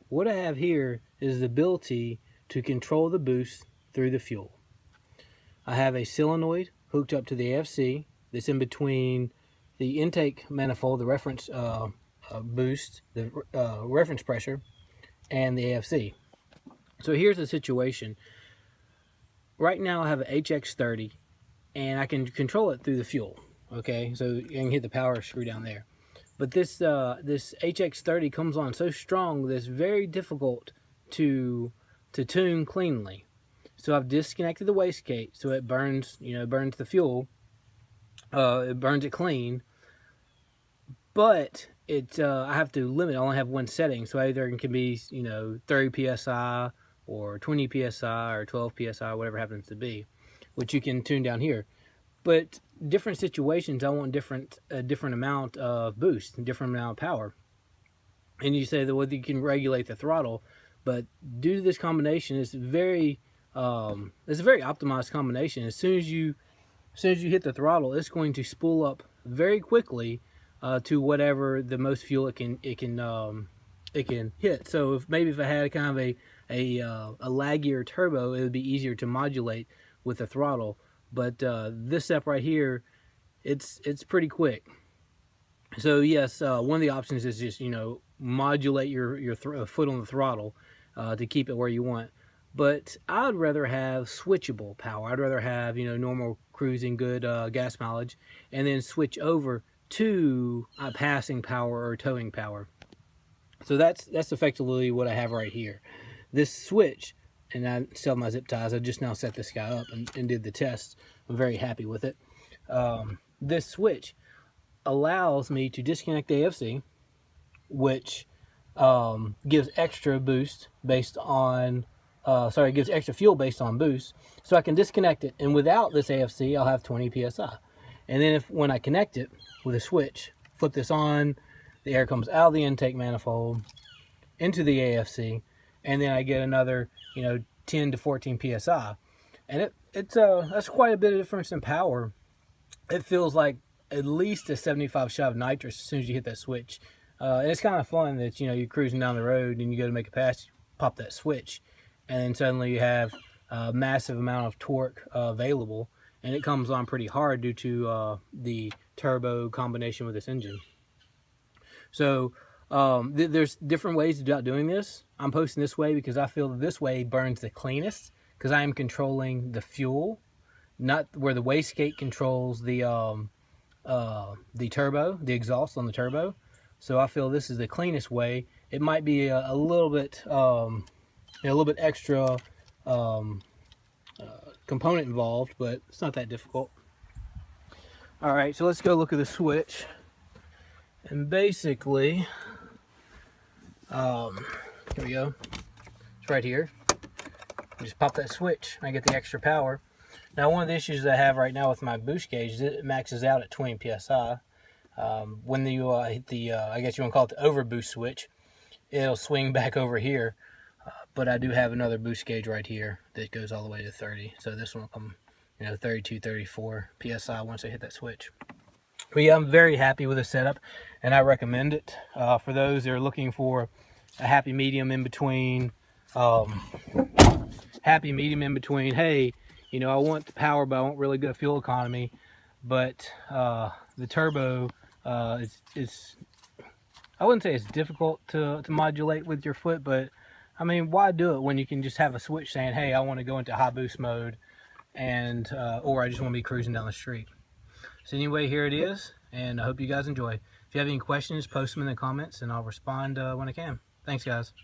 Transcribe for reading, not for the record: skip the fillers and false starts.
what I have here is the ability to control the boost through the fuel. I have a solenoid hooked up to the AFC that's in between the intake manifold, the reference boost, the reference pressure, and the AFC. So here's the situation. Right now I have an HX30 and I can control it through the fuel. Okay, so you can hit the power screw down there. But this HX30 comes on so strong that it's very difficult to tune cleanly. So I've disconnected the wastegate so it burns, burns the fuel. It burns it clean. But I have to limit. I only have one setting, so either it can be 30 psi or 20 psi or 12 psi, whatever happens to be, which you can tune down here. But different situations, I want a different amount of boost, different amount of power. And you say that you can regulate the throttle, but due to this combination, it's a very optimized combination. As soon as you hit the throttle, it's going to spool up very quickly to whatever the most fuel it can hit. So if I had kind of a laggier turbo, it would be easier to modulate with the throttle. But this step right here, it's pretty quick. So yes, one of the options is just modulate your foot on the throttle to keep it where you want. But I'd rather have switchable power. I'd rather have normal cruising, good gas mileage, and then switch over to passing power or towing power. So that's effectively what I have right here. This switch, and I still have my zip ties. I just now set this guy up and did the test. I'm very happy with it. This switch allows me to disconnect the AFC, which gives extra boost based on, gives extra fuel based on boost. So I can disconnect it, and without this AFC, I'll have 20 psi. And then when I connect it with a switch, flip this on, the air comes out of the intake manifold into the AFC, and then I get another 10 to 14 psi, and that's quite a bit of difference in power. It feels like at least a 75 shot of nitrous as soon as you hit that switch. And it's kind of fun that you're cruising down the road and you go to make a pass, you pop that switch, and then suddenly you have a massive amount of torque available, and it comes on pretty hard due to the turbo combination with this engine. So there's different ways about doing this. I'm posting this way because I feel that this way burns the cleanest, because I am controlling the fuel, not where the wastegate controls the turbo, the exhaust on the turbo. So I feel this is the cleanest way. It might be a little bit extra component involved, but it's not that difficult. All right, so let's go look at the switch. And basically, here we go. It's right here. Just pop that switch, and I get the extra power. Now, one of the issues I have right now with my boost gauge is it maxes out at 20 psi. When you hit the, I guess you want to call it the overboost switch, it'll swing back over here. But I do have another boost gauge right here that goes all the way to 30. So this one will come, 32, 34 psi once I hit that switch. But yeah, I'm very happy with the setup, and I recommend it for those that are looking for a happy medium in between. Hey, I want the power, but I want really good fuel economy. But the turbo is I wouldn't say it's difficult to modulate with your foot, but I mean, why do it when you can just have a switch saying, hey, I want to go into high boost mode, and or I just want to be cruising down the street. So anyway, here it is, and I hope you guys enjoy. If you have any questions, post them in the comments, and I'll respond when I can. Thanks, guys.